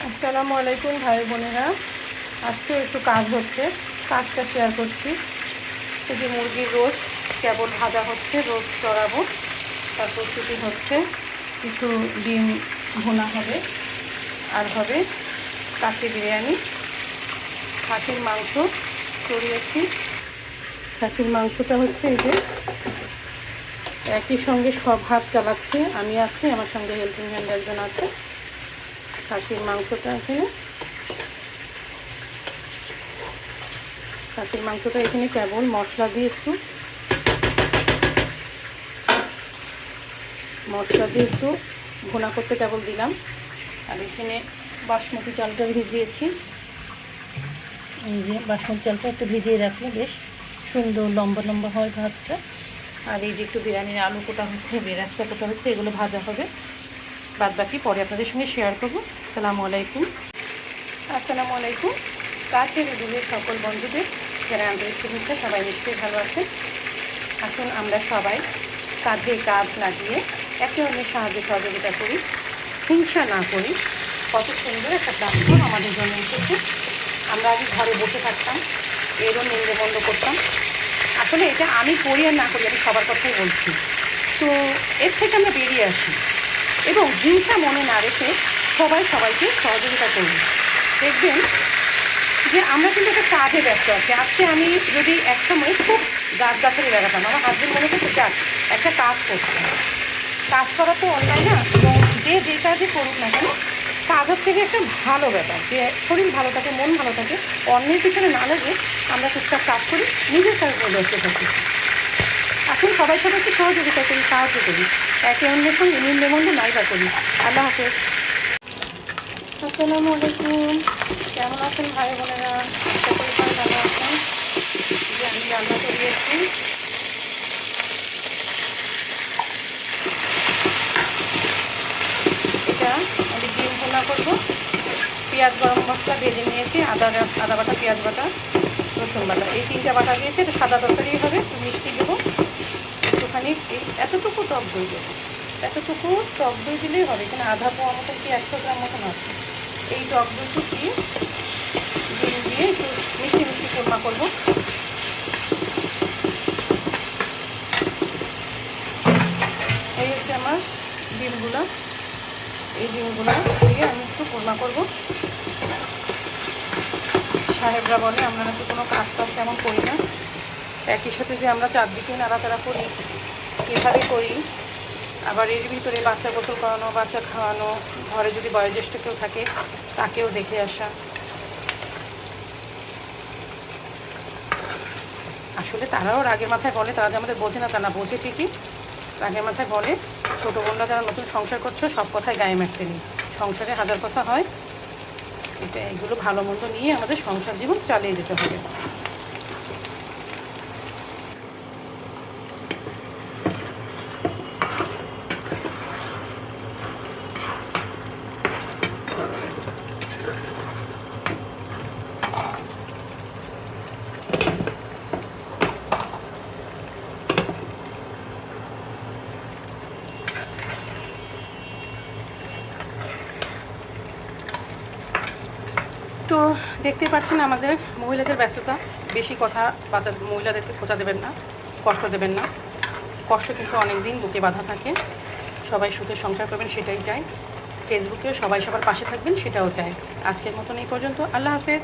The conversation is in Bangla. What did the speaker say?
আসসালামু আলাইকুম ভাই বোনেরা। আজকে একটু কাজ হচ্ছে, কাজটা শেয়ার করছি। এই যে মুরগির রোস্ট কেবল ভাজা হচ্ছে, রোস্ট চড়াবো। তারপর প্রস্তুতি হচ্ছে, কিছু ডিম ভুনা হবে, আর হবে কাঠি বিরিয়ানি। খাসির মাংস চড়িয়েছি। খাসির মাংসটা হচ্ছে এই যে একই সঙ্গে সব হাত চালাচ্ছি, আমি আছি, আমার সঙ্গে হেল্পিং হ্যান্ড একজন আছে। খাসির মাংসটা এখানে কেবল মশলা দিয়ে একটু ভুনা করতে কেবল দিলাম। আর এখানে বাসমতি চালটা ভিজিয়েছি। এই যে বাসমতি চালটা একটু ভিজিয়ে রাখলে বেশ সুন্দর লম্বা লম্বা হয় ভাতটা। আর এই যে একটু বিরিয়ানির আলু কোটা হচ্ছে, বেরাস্তা কোটা হচ্ছে, এগুলো ভাজা হবে। বাদ বাকি পরে আপনাদের সঙ্গে শেয়ার করবো। আসসালামু আলাইকুম। কাছের দূরের সকল বন্ধুদের যারা আন্তরিক শুভেচ্ছা, সবাই নিশ্চয়ই ভালো আছেন। আসুন আমরা সবাই কাঁধে কাঁধ লাগিয়ে একে অন্যের সাহায্য সহযোগিতা করি, হিংসা না করি। কত সুন্দর একটা প্ল্যাটফর্ম আমাদের জন্য এসেছে। আমরা আগে ঘরে বসে থাকতাম, এরও নিন্দে বন্ধ করতাম। আসলে এটা আমি করি আর না করি, আমি সবার কথাই বলছি। তো এর থেকে আমরা বেরিয়ে আসি এবং হিংসা মনে না রেখে সবাই সবাইকে সহযোগিতা করব। দেখবেন যে আমরা কিন্তু একটা কাজে ব্যস্ত আছি। আজকে আমি যদি একসময় খুব গাছগাছালি লাগাতাম, আমার হাজবেন্ড মনে করতে যাক একটা কাজ করতে, কাজ করা তো অনলাইন না, এবং যে কাজই করুক না কেন, কাজ হচ্ছে কি একটা ভালো ব্যাপার, যে শরীর ভালো থাকে, মন ভালো থাকে। অন্যের পিছনে না লেগে আমরা টুকটাক কাজ করি, নিজের কাজগুলো ব্যস্ত থাকি। আসুন সবাই সবাইকে সহযোগিতা করি, সাহায্য করি, একে অন্যের সঙ্গে নিন্দে নাইবা করি। আল্লাহ হাফেজ। আসসালামু আলাইকুম। কেমন আছেন ভাই বোনেরা? সকল সবাই ভালো আছেন? যে আমি রান্না করিয়েছি, এটা আমি ডিম ভুনা করবো। পেঁয়াজ গরম মশলা ভেজে নিয়েছি, আদা বাটা, পেঁয়াজ বাটা, রসুন বাটা, এই তিনটা বাটা দিয়েছি। এটা সাদা তরকারি হবে, একটু মিষ্টি দেবো, একটুখানি এতটুকু টক দই দেবো। এতটুকু টক দই দিলেই হবে, এখানে আধা পোয়া মতন কি 100 গ্রাম মতন আছে। এই টক দইটি দিয়ে ডিম দিয়ে একটু মিষ্টি মিষ্টি কোরমা করবো। এই হচ্ছে আমার ডিমগুলো, এই ডিমগুলো দিয়ে আমি একটু কোরমা করবো। সাহেবরা বলে আমরা নাকি কোনো কাজ তেমন করি না, একই সাথে যে আমরা চারদিকে নাড়াচাড়া করি, এভাবে করি। আবার এর ভিতরে বাচ্চা গোসল করানো, বাচ্চা খাওয়ানো, ঘরে যদি বয়োজ্যেষ্ঠ কেউ থাকে তাকেও দেখে আসা। আসলে তারাও রাগের মাথায় বলে, তারা যে আমাদের বোঝে না তা না, বোঝে ঠিকই। রাগের মাথায় বলে ছোটো বোনরা যারা নতুন সংসার করছো সব কথায় গায়ে মারতে নেই, সংসারে হাজার কথা হয়। এগুলো ভালো মন্দ নিয়ে আমাদের সংসার জীবন চালিয়ে যেতে হবে। তো দেখতে পাচ্ছেন আমাদের মহিলাদের ব্যস্ততা, বেশি কথা মহিলাদেরকে খোঁচা দেবেন না, কষ্ট দেবেন না। কষ্ট কিন্তু অনেক দিন বুকে বাঁধা থাকে। সবাই সুখে সংসার করবেন সেটাই চাই, ফেসবুকেও সবাই সবার পাশে থাকবেন সেটাও চাই। আজকের মতন এই পর্যন্ত, আল্লাহ হাফেজ।